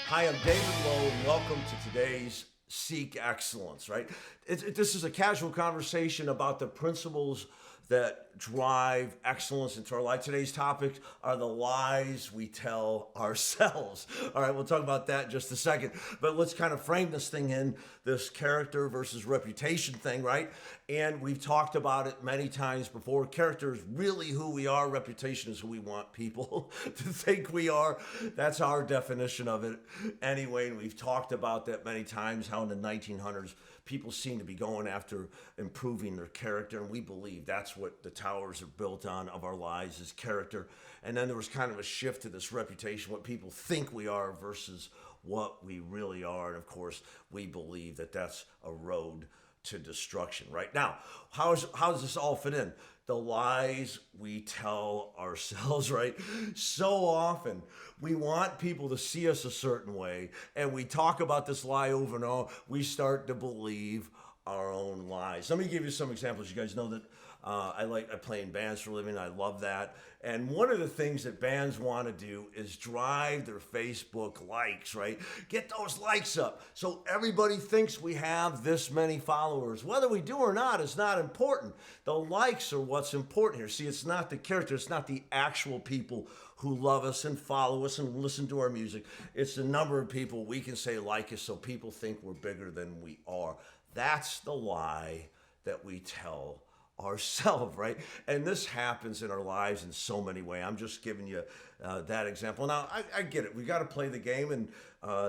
Hi, I'm David Lowe, and welcome to today's Seek Excellence, right? This is a casual conversation about the principles that drive excellence into our life. Today's topics are the lies we tell ourselves. All right, we'll talk about that in just a second. But let's kind of frame this thing in this character versus reputation thing, right? And we've talked about it many times before. Character is really who we are. Reputation is who we want people to think we are. That's our definition of it anyway. And we've talked about that many times, how in the 1900s, people seem to be going after improving their character. And we believe that's what the towers are built on of our lives is character. And then there was kind of a shift to this reputation, what people think we are versus what we really are. And of course, we believe that that's a road to destruction. Right now, how does this all fit in? The lies we tell ourselves, right? So often we want people to see us a certain way, and we talk about this lie over and over. We start to believe our own lies. Let me give you some examples. You guys know that I play in bands for a living. I love that. And one of the things that bands want to do is drive their Facebook likes, right? Get those likes up. So everybody thinks we have this many followers. Whether we do or not is not important. The likes are what's important here. See, it's not the character. It's not the actual people who love us and follow us and listen to our music. It's the number of people we can say like us so people think we're bigger than we are. That's the lie that we tell ourselves, right? And this happens in our lives in so many ways. I'm just giving you that example. Now, I get it. We got to play the game, and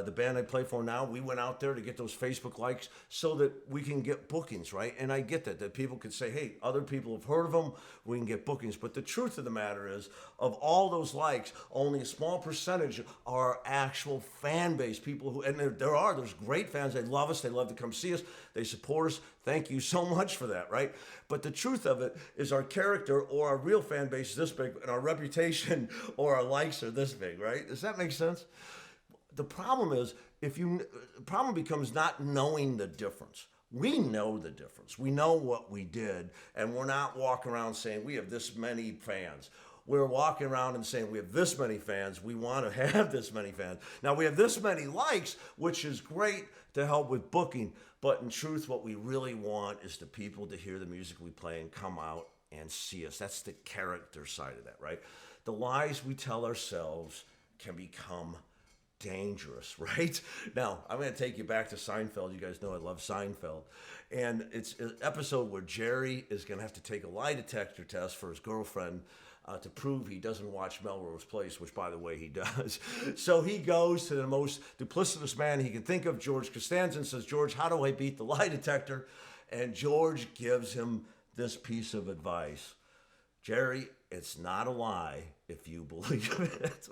the band I play for now, we went out there to get those Facebook likes so that we can get bookings, right? And I get that people can say, hey, other people have heard of them, we can get bookings. But the truth of the matter is, of all those likes, only a small percentage are our actual fan base, people who, and there's great fans, they love us, they love to come see us, they support us. Thank you so much for that, right? But the truth of it is our character or our real fan base is this big, and our reputation or our likes are this big, right? Does that make sense? The problem is, the problem becomes not knowing the difference. We know the difference. We know what we did, and we're not walking around saying we have this many fans. We're walking around and saying we have this many fans. We want to have this many fans. Now we have this many likes, which is great to help with booking. But in truth, what we really want is the people to hear the music we play and come out and see us. That's the character side of that, right? The lies we tell ourselves can become dangerous, right? Now, I'm going to take you back to Seinfeld. You guys know I love Seinfeld. And it's an episode where Jerry is going to have to take a lie detector test for his girlfriend to prove he doesn't watch Melrose Place, which, by the way, he does. So he goes to the most duplicitous man he can think of, George Costanza, and says, George, how do I beat the lie detector? And George gives him this piece of advice. Jerry, it's not a lie if you believe it,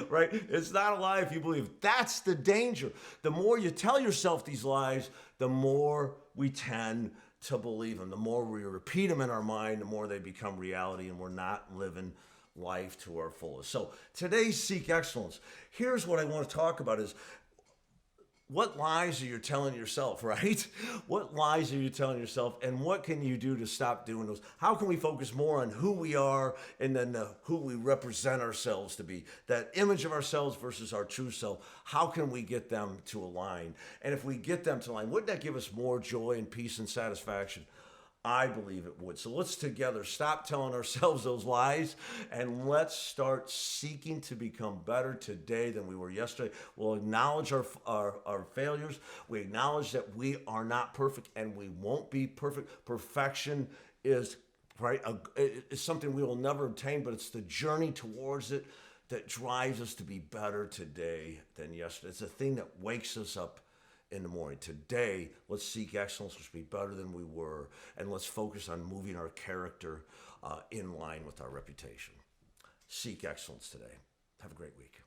right? It's not a lie if you believe it. That's the danger. The more you tell yourself these lies, the more we tend to believe them. The more we repeat them in our mind, the more they become reality, and we're not living life to our fullest. So today's Seek Excellence. Here's what I want to talk about is, what lies are you telling yourself, right? What lies are you telling yourself, and what can you do to stop doing those? How can we focus more on who we are and then who we represent ourselves to be? That image of ourselves versus our true self. How can we get them to align? And if we get them to align, wouldn't that give us more joy and peace and satisfaction? I believe it would. So let's together stop telling ourselves those lies and let's start seeking to become better today than we were yesterday. We'll acknowledge our failures. We acknowledge that we are not perfect and we won't be perfect. Perfection is right. It's something we will never obtain, but it's the journey towards it that drives us to be better today than yesterday. It's a thing that wakes us up in the morning. Today, let's seek excellence, let's be better than we were, and let's focus on moving our character in line with our reputation. Seek excellence today. Have a great week.